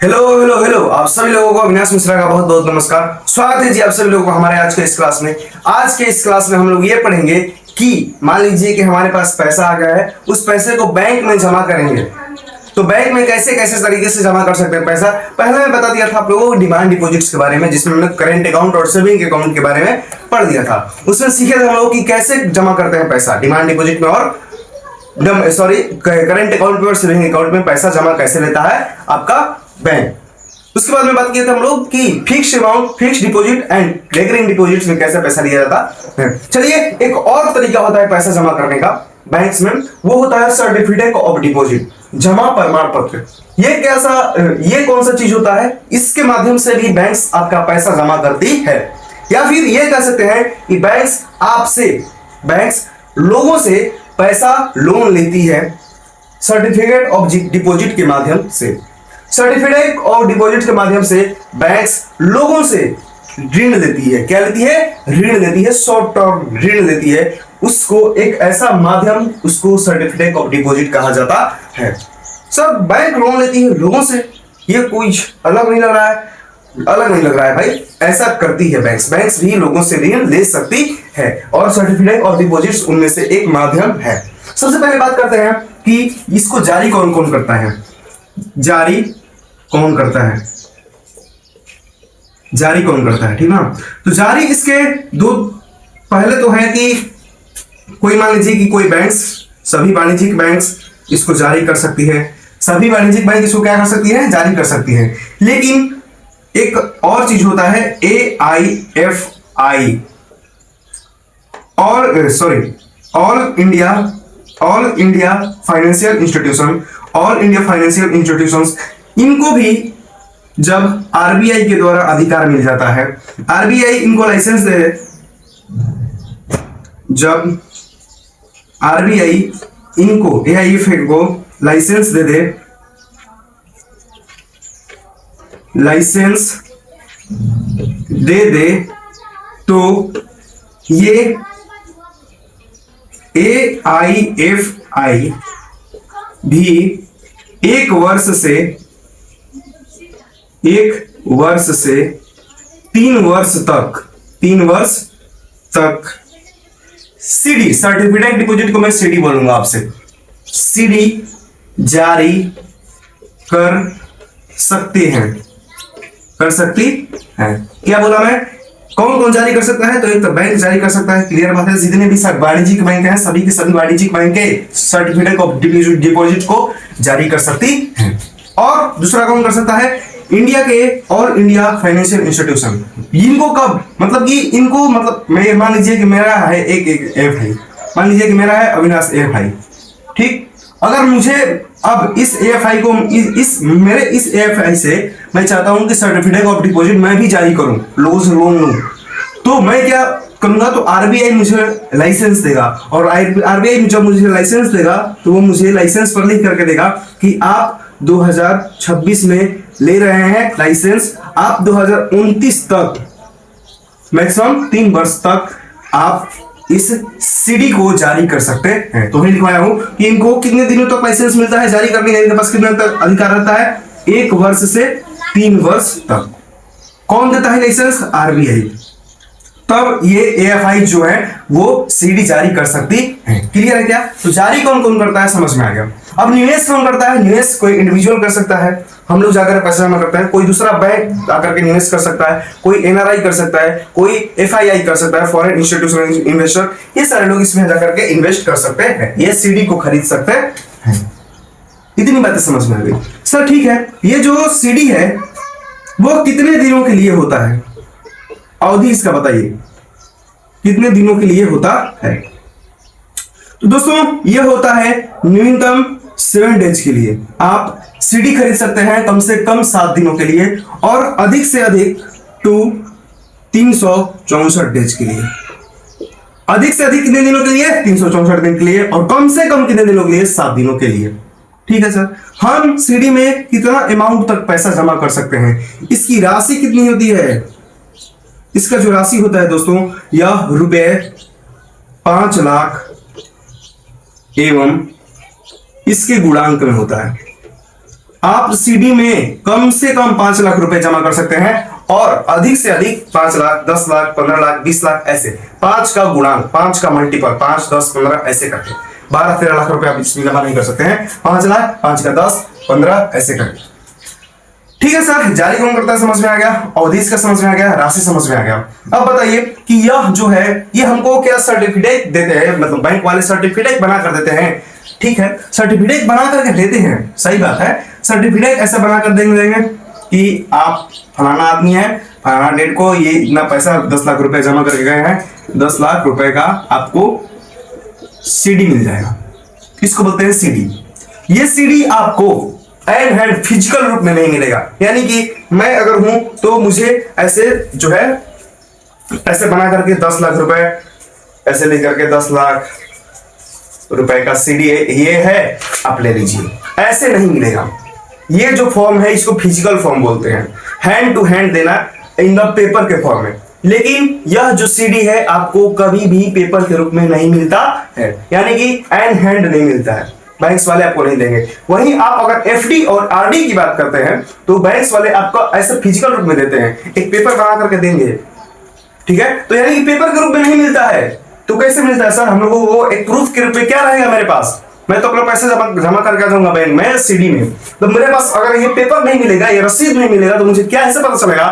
Hello hello hello, आप सभी लोगों को अविनाश मिश्रा का बहुत बहुत नमस्कार। स्वागत है जी आप सभी लोगों को हमारे आज के इस क्लास में। आज के इस क्लास में हम लोग ये पढ़ेंगे कि मान लीजिए कि हमारे पास पैसा आ गया है, उस पैसे को बैंक में जमा करेंगे। तो बैंक में कैसे कैसे तरीके से जमा कर सकते हैं पैसा। पहले मैं बता दिया था आप लोगों को डिमांड डिपॉजिट्स के बारे में, जिसमें हमने करंट अकाउंट और सेविंग अकाउंट के बारे में पढ़ दिया था। उसमें सीखे थे हम लोग कि कैसे जमा करते हैं पैसा डिमांड डिपॉजिट में और करंट अकाउंट में और सेविंग अकाउंट में पैसा जमा कैसे लेता है आपका बैंक। उसके बाद में बात किया था हम लोग कि fix amount, fix deposit and recurring deposits में कैसे पैसा लिया जाता है। चलिए, एक और तरीका होता है पैसा जमा करने का बैंक्स में, वो होता है सर्टिफिकेट ऑफ डिपॉजिट, जमा प्रमाण पत्र। ये कौन सा चीज होता है, इसके माध्यम से भी बैंक्स आपका पैसा जमा करती है। या फिर ये कह सकते हैं कि बैंक्स लोगों से पैसा लोन लेती है सर्टिफिकेट ऑफ डिपॉजिट के माध्यम से। सर्टिफिकेट ऑफ डिपॉजिट के माध्यम से बैंक्स लोगों से ऋण लेती है। क्या लेती है? ऋण लेती है, शॉर्ट टर्म ऋण लेती है। उसको एक ऐसा माध्यम, उसको सर्टिफिकेट ऑफ डिपॉजिट कहा जाता है। सब बैंक लोन लेती है लोगों से, ये कोई अलग नहीं लग रहा है भाई, ऐसा करती है बैंक्स भी लोगों से ऋण ले सकती है और सर्टिफिकेट ऑफ डिपॉजिट्स उनमें से एक माध्यम है। सबसे पहले बात करते हैं कि इसको जारी कौन कौन करता है। जारी कौन करता है, ठीक ना। तो जारी इसके दो पहले तो है कि कोई मान लीजिए कि कोई बैंक्स, सभी वाणिज्यिक बैंक्स इसको जारी कर सकती है। सभी वाणिज्यिक बैंक इसको क्या कर सकती है? जारी कर सकती है। लेकिन एक और चीज होता है AIFI, all India financial institutions, इनको भी जब आरबीआई के द्वारा अधिकार मिल जाता है, आरबीआई इनको लाइसेंस दे दे, जब आरबीआई इनको AIFI को लाइसेंस दे दे, तो ये AIFI भी एक वर्ष से 3 वर्ष तक सीडी, सर्टिफिकेट डिपॉजिट को मैं सीडी बोलूंगा आपसे, सीडी जारी कर सकती है। क्या बोला मैं? कौन कौन जारी कर सकता है? तो एक तो बैंक जारी कर सकता है, क्लियर बात है। जितने भी वाणिज्यिक बैंक हैं, सभी के सभी वाणिज्यिक बैंक के सर्टिफिकेट ऑफ डिपॉजिट को जारी कर सकती है। और दूसरा कौन कर सकता है? इंडिया के और इंडिया फाइनेंशियल इंस्टीट्यूशन। इनको कब, मतलब कि इनको, मतलब मैं मान लीजिए कि मेरा है एक एफ आई, मान लीजिए कि मेरा है अविनाश एफ, ठीक। अगर मुझे अब इस AFI को इस AFI से मैं चाहता हूं कि सर्टिफिकेट ऑफ डिपॉजिट मैं भी जारी करूं, लोगों से लोन लूं, तो मैं क्या करूंगा? तो आरबीआई मुझे लाइसेंस देगा, और आरबीआई जब मुझे लाइसेंस देगा तो वो मुझे लाइसेंस पर लिख करके देगा कि आप 2026 में ले रहे हैं लाइसेंस, आप 2029 तक, मैक्सिमम 3 वर्ष तक आप इस सीडी को जारी कर सकते हैं। तो वही लिखवाया हूं कि इनको कितने दिनों तक लाइसेंस मिलता है जारी करने का, इनके पास कितने तक अधिकार रहता है? 1 वर्ष से 3 वर्ष तक। कौन देता है लाइसेंस? आरबीआई। तब ये AFI जो है वो सीडी जारी कर सकती है। क्लियर है क्या? तो जारी कौन कौन करता है समझ में आ गया। अब निवेश कौन करता है? निवेश कोई इंडिविजुअल कर सकता है, हम लोग जाकर पैसा जमा करते हैं, कोई दूसरा बैंक आकर के निवेश कर सकता है, कोई NRI कर सकता है, कोई FII कर सकता है, फॉरेन इंस्टीट्यूशनल इन्वेस्टर, ये सारे लोग इसमें जाकर के इन्वेस्ट कर सकते हैं, ये सीडी को खरीद सकते हैं। इतनी बातें समझ में आ गई सर? ठीक है। ये जो सीडी है वो कितने दिनों के लिए होता है? अवधि इसका बताइए, कितने दिनों के लिए होता है? तो दोस्तों ये होता है न्यूनतम 7 डेज के लिए। आप सीडी खरीद सकते हैं कम से कम 7 दिनों के लिए, और अधिक से अधिक 364 डेज के लिए। अधिक से अधिक कितने दिनों के लिए? 364 दिन के लिए, और कम से कम कितने दिनों के लिए? 7 दिनों के लिए। ठीक है सर। हम सीडी में कितना अमाउंट तक पैसा जमा कर सकते हैं? इसकी राशि कितनी होती है? इसका जो राशि होता है दोस्तों, यह रुपए 5 लाख एवं इसके गुणांक में होता है। आप सीडी में कम से कम 5 लाख रुपए जमा कर सकते हैं और अधिक से अधिक 5 लाख, 10 लाख, 15 लाख, 20 लाख, ऐसे 5 का गुणांक, 5 का मल्टीपल, 5, 10, 15 ऐसे करके 12-13 लाख रुपए आप इसमें जमा नहीं कर सकते हैं। 5 लाख, 5 का 10, 15 ऐसे करके। ठीक है सर, जारी कौन करता है समझ में आ गया, अवधि इसका समझ में आ गया, राशि समझ में आ गया। अब बताइए कि यह जो है ये हमको क्या सर्टिफिकेट देते हैं, मतलब बैंक वाले सर्टिफिकेट बना कर देते हैं। ठीक है, सर्टिफिकेट बना करके देते हैं, सही बात है। सर्टिफिकेट ऐसा बना कर देंगे कि आप फलाना आदमी है, फलाना डेट को ये इतना पैसा 10 लाख रुपए जमा करके गए हैं, 10 लाख रुपए का आपको सीडी मिल जाएगा। इसको बोलते हैं सीडी। ये सीडी आपको एंड हैंड फिजिकल रूप में नहीं मिलेगा, यानी कि मैं अगर हूं तो मुझे ऐसे जो है ऐसे बना करके 10 लाख रुपए ऐसे लेकर के 10 लाख रुपए का सीडी ये है, आप ले लीजिए, ऐसे नहीं मिलेगा। ये जो फॉर्म है इसको फिजिकल फॉर्म बोलते हैं, हैंड टू हैंड देना इन द पेपर के फॉर्म में। लेकिन यह जो सीडी है आपको कभी भी पेपर के रूप में नहीं मिलता है, यानी कि एंड हैंड नहीं मिलता है, बैंक्स वाले आपको नहीं देंगे। वहीं आप अगर एफडी और आरडी की बात करते हैं तो बैंक्स वाले आपको ऐसे फिजिकल रूप में देते हैं, एक पेपर बना करके देंगे। ठीक है, तो यानी कि पेपर के रूप में नहीं मिलता है, तो कैसे मिलता है सर हम लोगों को? एक प्रूफ के रूप में क्या रहेगा मेरे पास? मैं तो अपना पैसा जमा करके जाऊंगा बैंक में सीडी में, तो मेरे पास अगर ये पेपर नहीं मिलेगा, ये रसीद नहीं मिलेगा, तो मुझे क्या ऐसे पता चलेगा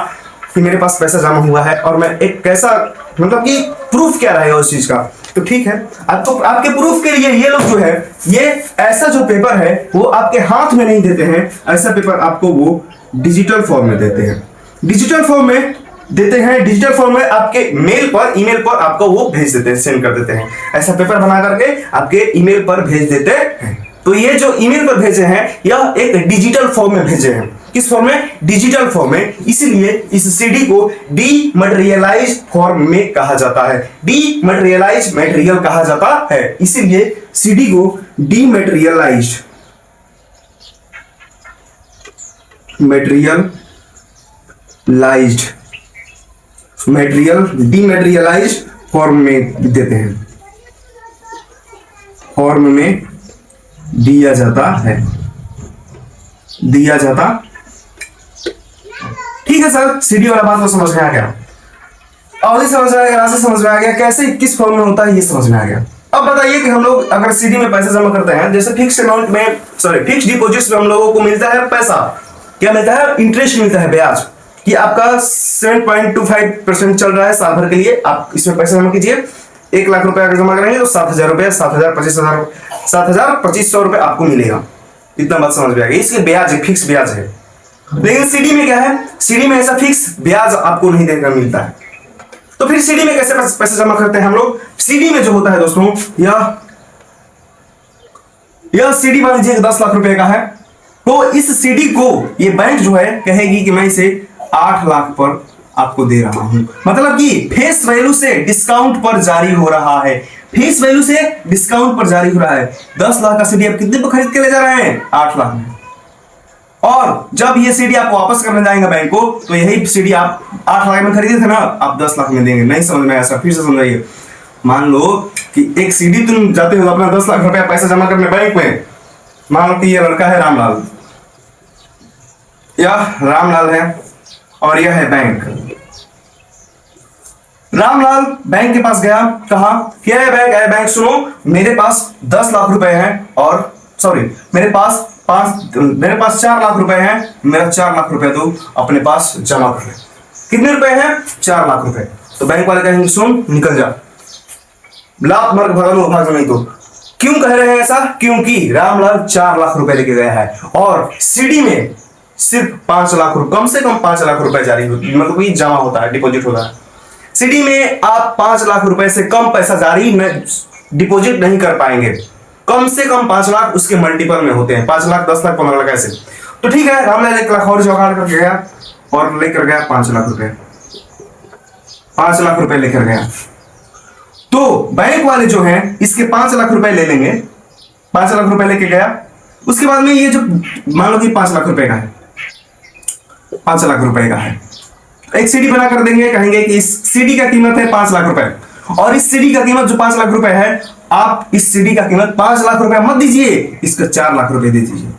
कि मेरे पास पैसा जमा हुआ है? और मैं एक कैसा, मतलब कि प्रूफ क्या रहेगा उस चीज का? तो ठीक है, आपको आपके प्रूफ के लिए ये लोग जो है ये ऐसा जो पेपर है वो आपके हाथ में नहीं देते हैं, ऐसा पेपर आपको वो डिजिटल फॉर्म में देते हैं। डिजिटल फॉर्म में देते हैं, डिजिटल फॉर्म में आपके मेल पर, ईमेल पर आपको वो भेज देते हैं, सेंड कर देते हैं। ऐसा पेपर बना करके आपके ईमेल पर भेज देते हैं। तो ये जो ईमेल पर भेजे हैं यह एक डिजिटल फॉर्म में भेजे हैं। किस फॉर्म में? डिजिटल फॉर्म में। इसीलिए इस सीडी को डीमटेरियलाइज्ड फॉर्म में कहा जाता है, डीमटेरियलाइज्ड मटेरियल कहा जाता है। इसीलिए सीडी को डीमटेरियलाइज्ड डीमटेरियलाइज्ड फॉर्म में देते हैं, फॉर्म में दिया जाता है, दिया जाता। ठीक है सर, सीडी वाला बात तो समझ में आ गया, अवधि समझ में आ गया, राशि समझ में आ गया, कैसे किस फॉर्म में होता है ये समझ में आ गया। अब बताइए कि हम लोग अगर सीडी में पैसा जमा करते हैं, जैसे फिक्स अमाउंट में, सॉरी फिक्स डिपॉजिट्स में हम लोगों को मिलता है पैसा, क्या मिलता है? इंटरेस्ट मिलता है, ब्याज, कि आपका 7.25% चल रहा है साल भर के लिए, आप इसमें पैसा जमा कीजिए। 1 लाख रुपए अगर जमा करेंगे तो 7,000 रुपए, 7,000-2,500 रुपए आपको मिलेगा। इतना बात समझ में आ गया। इसके ब्याज फिक्स ब्याज है। लेकिन सीडी में क्या है? सीडी में ऐसा फिक्स ब्याज आपको नहीं देखने को मिलता है। तो फिर सीडी में कैसे पैसे जमा करते हैं हम लोग? सीडी में जो होता है दोस्तों, यह सीडी मान लीजिए 10 लाख रुपए का है, तो इस सीडी को ये बैंक जो है कहेगी कि मैं इसे 8 लाख पर आपको दे रहा हूं, मतलब कि फेस वैल्यू से डिस्काउंट पर जारी हो रहा है, फेस वैल्यू से डिस्काउंट पर जारी हो रहा है। 10 लाख का सीडी आप कितने पर खरीद के ले जा रहे हैं? 8 लाख में। और जब ये सीडी आप वापस करने जाएंगे बैंक को, तो यही सीडी आप 8 लाख में खरीदे थे ना, आप 10 लाख में देंगे। नहीं समझ में आया सर, फिर से समझाइए। मान लो कि एक सीडी तुम जाते हो अपना 10 लाख रुपया पैसा जमा करने बैंक में, मान लो कि ये लड़का है रामलाल, यह रामलाल है और यह है बैंक। रामलाल बैंक के पास गया, कहा क्या है बैंक? है बैंक, सुनो मेरे पास 10 लाख रुपए हैं, और सॉरी मेरे पास 4 लाख रुपए हैं, मेरा 4 लाख रुपए तो अपने पास जमा कर ले। कितने रुपए हैं? 4 लाख रुपए। तो बैंक वाले कहेंगे सुन निकल जा, लात मार भगानो, भाग नहीं। तो क्यों कह रहे हैं ऐसा? क्योंकि रामलाल 4 लाख रुपए लेके गया है और सीडी में सिर्फ 5 लाख रुपए, कम से कम 5 लाख रुपए जारी होती, मतलब कि जमा होता है, डिपॉजिट होता है। सीडी में आप 5 लाख रुपए से कम पैसा जारी में डिपॉजिट नहीं कर पाएंगे, कम से कम 5 लाख उसके मल्टीपल में होते हैं, 5 लाख, 10 लाख, 15 लाख ऐसे। तो ठीक है, रामलाल 1 लाख और जुगाड़ करके गया और लेकर गया 5 लाख रुपए, 5 लाख रुपए लेकर गया। तो बैंक वाले जो हैं इसके 5 लाख रुपए ले लेंगे, 5 लाख रुपए लेके गया। उसके बाद में ये जो मान लो कि 5 लाख रुपए का है, 5 लाख रुपए का है, एक सीडी बना कर देंगे, कहेंगे कि इस सीडी का कीमत है 5 लाख रुपए, और इस सीडी का कीमत जो 5 लाख रुपए है, आप इस सीडी का कीमत 5 लाख रुपए मत दीजिए, इसका 4 लाख रुपए दे दीजिए।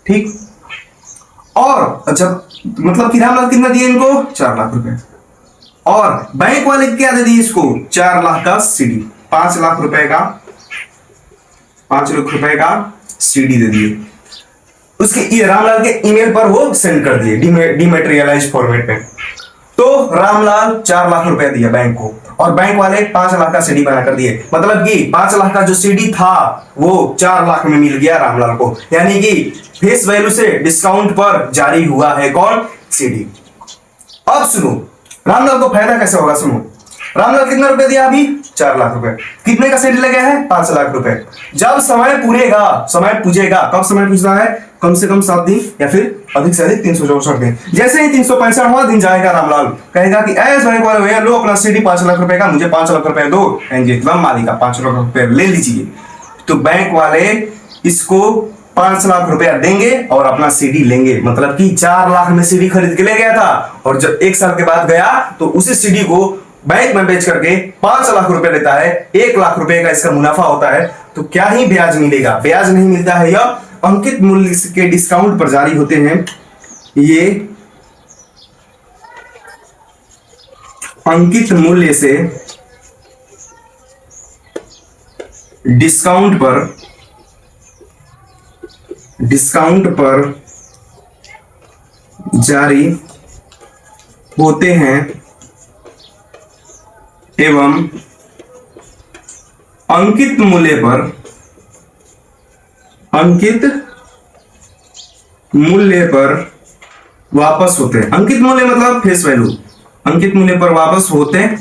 ठीक, और जब मतलब कि रामलाल कितना दिए इनको 4 लाख रुपए, और बैंक वाले क्या दे दिए इसको 4 लाख का सीडी, 5 लाख रुपए का 5 लाख रुपए का सीडी दे दिए। उसके रामलाल के ईमेल पर वो सेंड कर दिए डिमेटेरियलाइज फॉर्मेट में। तो रामलाल 4 लाख रुपए दिया बैंक को, और बैंक वाले 5 लाख का सीडी बना कर दिए। मतलब कि 5 लाख का जो सीडी था वो 4 लाख में मिल गया रामलाल को, यानी कि फेस वैल्यू से डिस्काउंट पर जारी हुआ है कौन, सीडी। अब सुनो रामलाल को फायदा कैसे होगा, सुनो रामलाल कितना रुपए दिया अभी 4 लाख रुपए, कितने का सीडी लगे है 5 लाख रुपए। जब समय पूरेगा, समय पूजेगा, कब समय पूछना है, कम से कम 7 दिन या फिर अधिक से अधिक 364 दिन। जैसे ही 365वां दिन जाएगा रामलाल कहेगा कि ऐसे बैंक वाले भैया लो अपना सीडी 5 लाख रुपए का, मुझे 5 लाख रुपए दो, कहेंगे एकदम मालिका 5 लाख रुपए ले लीजिए। तो बैंक वाले इसको 5 लाख रुपया देंगे और अपना सीडी लेंगे। मतलब कि 4 लाख में सीडी खरीद के ले गया था, और जब 1 साल के बाद गया तो उसी सीडी को बैंक में बेच करके 5 लाख रुपए लेता है, 1 लाख रुपए का इसका मुनाफा होता है। तो क्या ही ब्याज मिलेगा, ब्याज नहीं मिलता है, यह अंकित मूल्य के डिस्काउंट पर जारी होते हैं। ये अंकित मूल्य से डिस्काउंट पर जारी होते हैं एवं अंकित मूल्य पर वापस होते हैं। अंकित मूल्य मतलब फेस वैल्यू, अंकित मूल्य पर वापस होते हैं।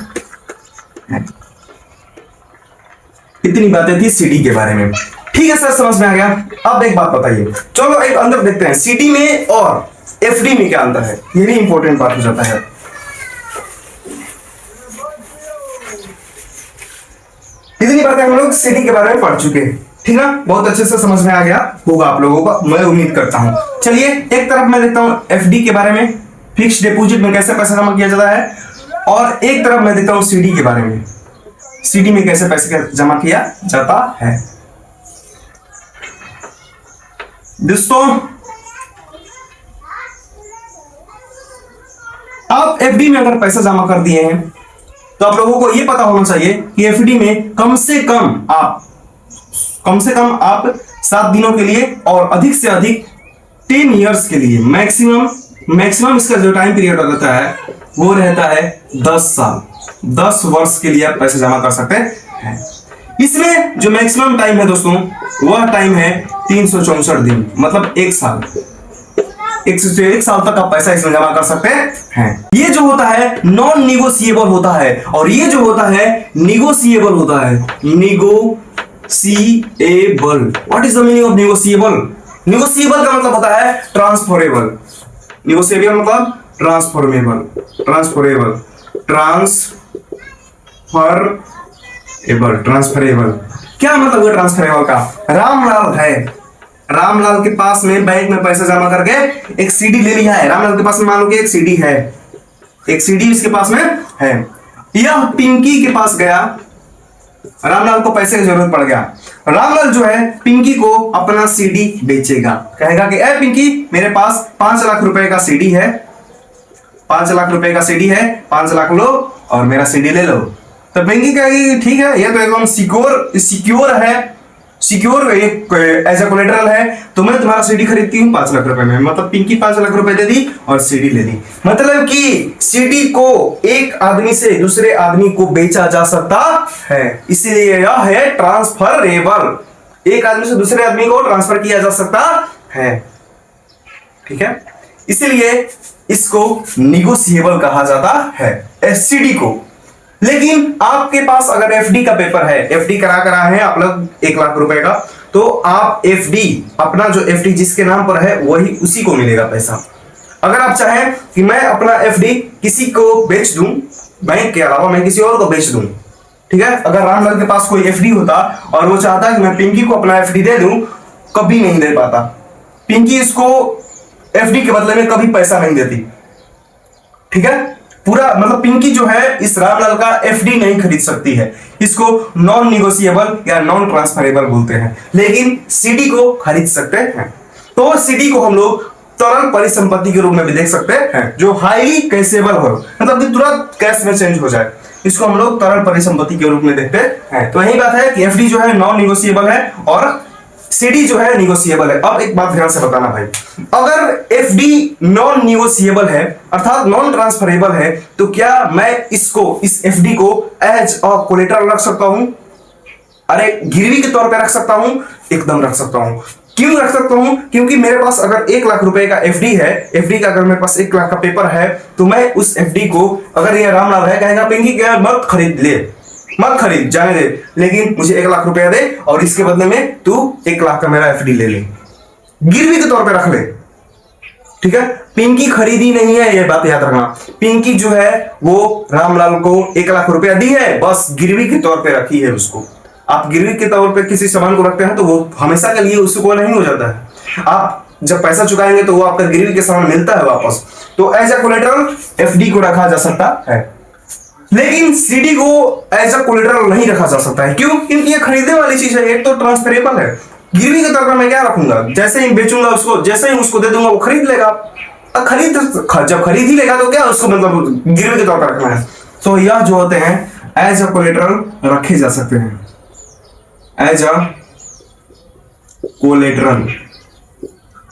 इतनी बातें थी सीडी के बारे में। ठीक है सर, समझ में आ गया। अब एक बात बताइए, चलो एक अंदर देखते हैं सीडी में और एफडी में क्या अंतर है, ये भी इंपॉर्टेंट बात हो जाता है। इतनी बातें हम लोग सीडी के बारे में पढ़ चुके हैं, ठीक है, बहुत अच्छे से समझ में आ गया होगा आप लोगों को, मैं उम्मीद करता हूं। चलिए एक तरफ मैं देखता हूं एफडी के बारे में, फिक्स्ड डिपॉजिट में कैसे पैसा जमा किया जाता है, और एक तरफ मैं देखता हूं सीडी के बारे में, सीडी में कैसे पैसे जमा किया जाता है। दोस्तों आप एफडी में अगर पैसा जमा कर दिए हैं तो आप लोगों को यह पता होना चाहिए कि एफडी में कम से कम आप 7 दिनों के लिए और अधिक से अधिक 10 इयर्स के लिए, मैक्सिमम इसका जो टाइम पीरियड रहता है वो रहता है 10 साल, 10 वर्ष के लिए आप पैसे जमा कर सकते हैं। इसमें जो मैक्सिमम टाइम है दोस्तों वह टाइम है 364 दिन, मतलब 1 साल। 1 साल तक आप पैसा इसमें जमा कर सकते हैं। ये जो होता है नॉन निगोशिएबल होता है, और ये जो होता है निगोशिएबल होता है। Negotiable, what is the meaning of negotiable? Negotiable का मतलब होता है ट्रांसफरेबल। निगोशिएबल मतलब ट्रांसफरेबल, ट्रांसफरेबल। क्या मतलब है ट्रांसफरेबल का? रामलाल है, रामलाल के पास में बैंक में पैसा जमा करके एक सीडी ले लिया है। रामलाल के पास में मान लो कि एक सीडी है, एक सीडी इसके पास में है। यह पिंकी के पास गया, रामलाल को पैसे की जरूरत पड़ गया। रामलाल जो है पिंकी को अपना सीडी बेचेगा, कहेगा कि ए पिंकी मेरे पास 5 लाख रुपए का सीडी है, 5 लाख रुपए का सीडी है, 5 लाख लो और मेरा सीडी ले लो। तो पिंकी कहेगी ठीक है, ये तो एकदम सिक्योर एज ए कोलेटरल है, तो मैं तुम्हारा सीडी खरीदती हूँ 5 लाख रुपए में। मतलब पिंकी 5 लाख रुपए दे दी और सीडी ले ली। मतलब कि सीडी को एक आदमी से दूसरे आदमी को बेचा जा सकता है, इसलिए यह है ट्रांसफरेबल। एक आदमी से दूसरे आदमी को ट्रांसफर किया जा सकता है, ठीक है, इसलिए इसको निगोशिएबल कहा जाता है सीडी को। लेकिन आपके पास अगर एफडी का पेपर है, एफडी करा है आप लोग 1 लाख रुपए का, तो आप एफडी अपना जो एफडी जिसके नाम पर है वही उसी को मिलेगा पैसा। अगर आप चाहें कि मैं अपना एफडी किसी को बेच दूं, बैंक के अलावा मैं किसी और को बेच दूं, ठीक है, अगर रामलाल के पास कोई एफडी होता और वो चाहता कि मैं पिंकी को अपना एफडी दे दूं, कभी नहीं दे पाता। पिंकी इसको एफडी के बदले में कभी पैसा नहीं देती, ठीक है, पूरा मतलब पिंकी जो है इस रामलाल का एफडी नहीं खरीद सकती है। इसको नॉन निगोशिएबल या नॉन ट्रांसफरेबल बोलते हैं, लेकिन सीडी को खरीद सकते हैं। तो सीडी को हम लोग तरल परिसंपत्ति के रूप में भी देख सकते हैं, जो हाईली कैशेबल हो, मतलब कि तुरंत कैश में चेंज हो जाए, इसको हम लोग तरल परिसंपत्ति के रूप में देखते हैं। तो यही बात है कि एफडी जो है नॉन निगोशिएबल है और सीडी जो है निगोशिएबल है। अब एक बात ध्यान से बताना भाई, अगर एफडी नॉन निगोशिएबल है अर्थात नॉन ट्रांसफरेबल है, तो क्या मैं इस एफडी को एज अ कोलेटरल रख सकता हूं? अरे गिरवी के तौर पे रख सकता हूं, एकदम रख सकता हूं। क्यों रख सकता हूं? क्योंकि मेरे पास अगर 1 लाख रुपए का एफडी है, एफडी का अगर मेरे पास 1 लाख का पेपर है, तो मैं उस एफडी को, अगर ये रामलाल है कहेगा पिंकी क्या मत खरीद ले, मत खरीद जाने दे, लेकिन मुझे 1 लाख रुपया दे और इसके बदले में तू 1 लाख का मेरा एफडी ले ले, गिरवी के तौर पे रख ले, ठीक है। पिंकी खरीदी नहीं है, ये बात याद रखना। पिंकी जो है वो रामलाल को 1 लाख रुपया दी है, बस गिरवी के तौर पे रखी है उसको। आप गिरवी के तौर पे किसी सामान को रखते हैं तो वो हमेशा के लिए उसको नहीं हो जाता है। आप जब पैसा चुकाएंगे तो वो आपका गिरवी के सामान मिलता है वापस। तो एज अ कोलेटरल एफडी को रखा जा सकता है, लेकिन सीडी को एज अ कोलेटरल नहीं रखा जा सकता है। क्यों? क्योंकि ये खरीदने वाली चीज है, एक तो ट्रांसफरेबल है। गिरवी के तौर पर मैं क्या रखूंगा? जैसे ही बेचूंगा उसको, जैसे ही उसको दे दूंगा वो खरीद लेगा। जब खरीद ही लेगा तो क्या उसको मतलब गिरवी के तौर पर रखना है। तो यह जो होते हैं एज अ कोलेटरल रखे जा सकते हैं, एज अ कोलेटरल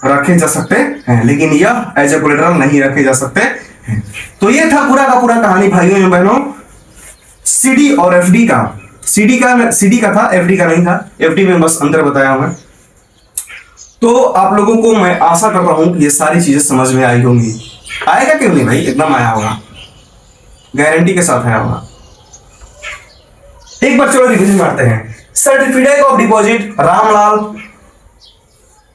रखे जा सकते हैं, लेकिन यह एज अ कोलेटरल नहीं रखे जा सकते हैं। तो ये था पूरा का पूरा कहानी भाइयों एवं बहनों सीडी और एफडी का। सीडी का था, एफडी का नहीं था। एफडी में बस अंतर बताया हूं। तो आप लोगों को मैं आशा करता हूं कि ये सारी चीजें समझ में आई होंगी। आएगा क्यों नहीं भाई, एकदम आया होगा, गारंटी के साथ आया होगा। एक बार चलो रिवीजन मारते हैं। Certificate of deposit, Ramlal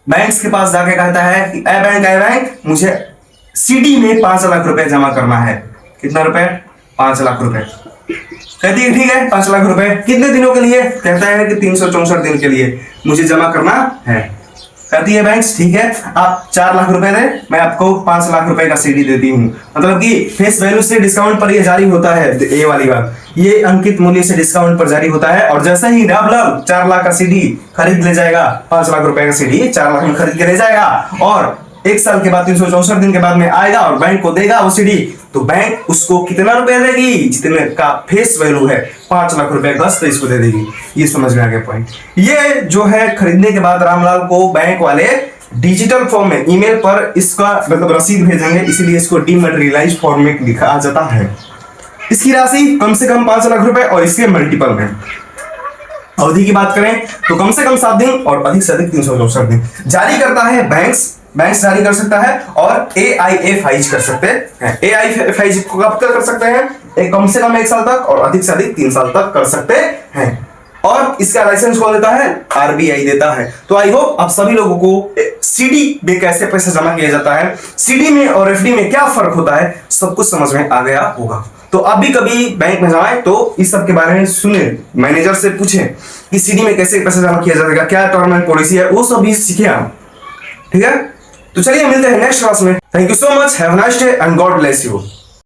banks के पास जाके कहता है कि ए बैंक मुझे सीडी में 5 लाख रुपए जमा करना है। कितना रुपए? 5 लाख रुपए। कहती है ठीक है 5 लाख रुपए, कितने दिनों के लिए? कहता है कि 364 दिन के लिए मुझे जमा करना है। कहती है बैंक्स ठीक है, आप 4 लाख रुपए दे, मैं आपको 5 लाख रुपए का सीडी देती हूँ। मतलब कि फेस वैल्यू से डिस्काउंट पर ये जारी होता है, ये वाली बात, ये अंकित मूल्य से डिस्काउंट पर जारी होता है। और जैसे ही रामलाल 4 लाख का सीडी खरीद ले जाएगा, 5 लाख रुपए का सीडी 4 लाख में खरीद के ले जाएगा, और 1 साल के बाद 364 दिन के बाद में आएगा और बैंक को देगा वो सीडी, तो बैंक उसको कितना रुपया देगी? जितने का फेस वैल्यू है 5 लाख रुपए का, तो इसको दे देगी। ये समझ में आ गया पॉइंट। ये जो है खरीदने के बाद रामलाल को बैंक वाले डिजिटल फॉर्म में ईमेल पर इसका मतलब रसीद भेजेंगे, इसलिए इसको डीमटेरियलाइज्ड फॉर्म में लिखा जाता है। इसकी राशि कम से कम 5 लाख रुपए और इसके मल्टीपल में। अवधि की बात करें तो कम से कम 7 दिन और अधिक से अधिक 364 दिन। जारी करता है बैंक्स जारी कर सकता है, और AIF कर सकते हैं। AIF को कब तक कर सकते हैं? कम से कम 1 साल तक और अधिक से अधिक 3 साल तक कर सकते हैं। और इसका लाइसेंस कौन देता है? RBI देता है। तो आई होप आप सभी लोगों को सीडी में कैसे पैसा जमा किया जाता है, सीडी में और एफडी में क्या फर्क होता है, सब कुछ समझ में आ गया होगा। तो आप भी कभी बैंक में जाएं तो इस सब के बारे में सुने, मैनेजर से पूछें कि सीडी में कैसे पैसा जमा किया जाएगा, क्या टर्म एंड पॉलिसी है, वो सब भी सीखे आप। ठीक है, तो चलिए मिलते हैं नेक्स्ट क्लास में। Thank you so much, have a nice day and God bless you.